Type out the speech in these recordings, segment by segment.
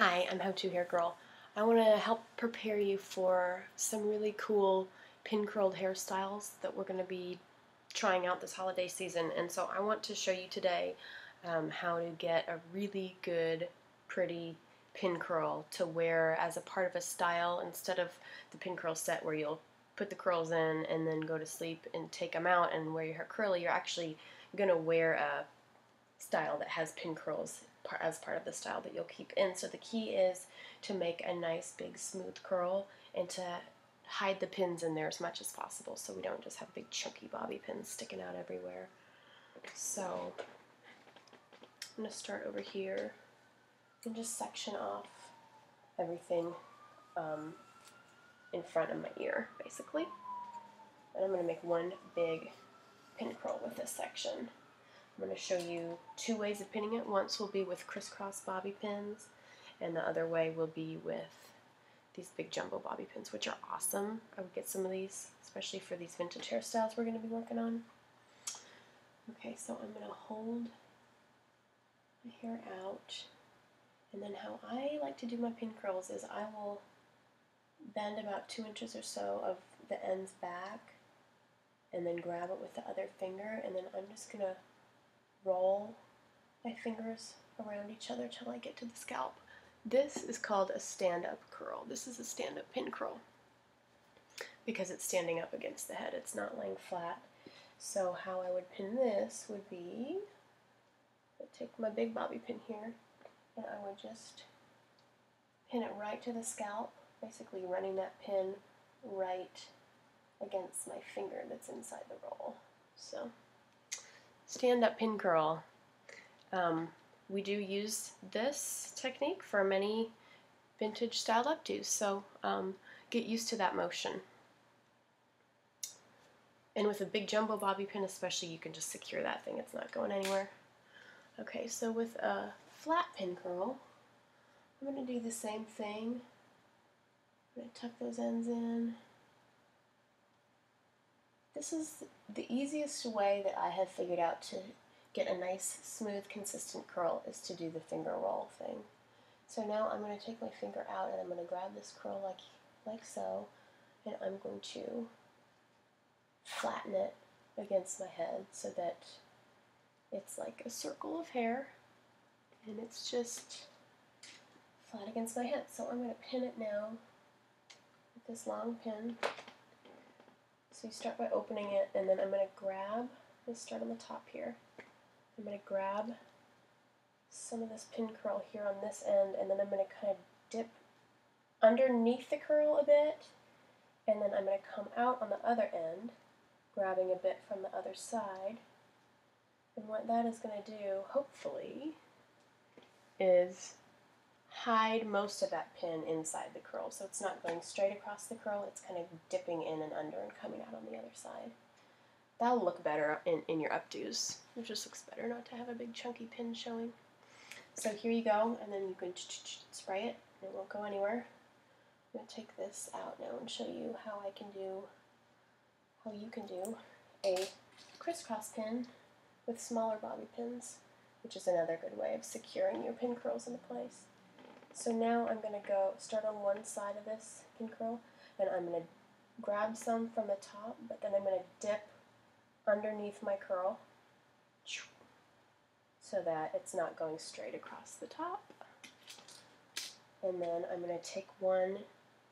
Hi, I'm How To Hair Girl. I want to help prepare you for some really cool pin curled hairstyles that we're going to be trying out this holiday season. And so I want to show you today how to get a really good, pretty pin curl to wear as a part of a style instead of the pin curl set where you'll put the curls in and then go to sleep and take them out and wear your hair curly. You're actually going to wear a style that has pin curls as part of the style that you'll keep in. So the key is to make a nice big smooth curl and to hide the pins in there as much as possible so we don't just have big chunky bobby pins sticking out everywhere. So I'm going to start over here and just section off everything in front of my ear basically. And I'm going to make one big pin curl with this section. I'm going to show you two ways of pinning it. Once will be with crisscross bobby pins, and the other way will be with these big jumbo bobby pins, which are awesome. I would get some of these, especially for these vintage hairstyles we're going to be working on. Okay, so I'm going to hold my hair out, and then how I like to do my pin curls is I will bend about 2 inches or so of the ends back, and then grab it with the other finger, and then I'm just going to roll my fingers around each other till I get to the scalp. This is called a stand-up curl. This is a stand-up pin curl because it's standing up against the head. It's not laying flat. So how I would pin this would be, I'd take my big bobby pin here and I would just pin it right to the scalp, basically running that pin right against my finger that's inside the roll. So stand-up pin curl. We do use this technique for many vintage styled updos, so get used to that motion. And with a big jumbo bobby pin especially, you can just secure that thing. It's not going anywhere. Okay, so with a flat pin curl, I'm going to do the same thing. I'm going to tuck those ends in. This is the easiest way that I have figured out to get a nice, smooth, consistent curl is to do the finger roll thing. So now I'm going to take my finger out and I'm going to grab this curl like so, and I'm going to flatten it against my head so that it's like a circle of hair and it's just flat against my head. So I'm going to pin it now with this long pin. So you start by opening it, and then I'm going to grab, let's start on the top here. I'm going to grab some of this pin curl here on this end, and then I'm going to kind of dip underneath the curl a bit, and then I'm going to come out on the other end, grabbing a bit from the other side. And what that is going to do, hopefully, is hide most of that pin inside the curl. So it's not going straight across the curl, it's kind of dipping in and under and coming out on the other side. That'll look better in your updos. It just looks better not to have a big chunky pin showing. So here you go, and then you can spray it, and it won't go anywhere. I'm going to take this out now and show you how you can do a crisscross pin with smaller bobby pins, which is another good way of securing your pin curls into place. So now I'm going to start on one side of this pin curl, and I'm going to grab some from the top, but then I'm going to dip underneath my curl so that it's not going straight across the top. And then I'm going to take one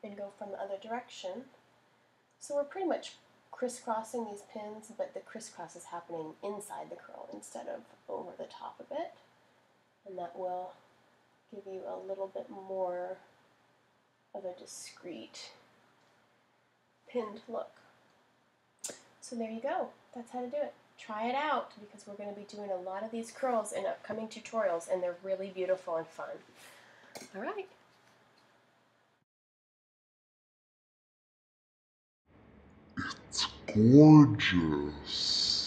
and go from the other direction. So we're pretty much crisscrossing these pins, but the crisscross is happening inside the curl instead of over the top of it. And that will give you a little bit more of a discreet pinned look. So there you go. That's how to do it. Try it out because we're going to be doing a lot of these curls in upcoming tutorials, and they're really beautiful and fun. All right. Gorgeous.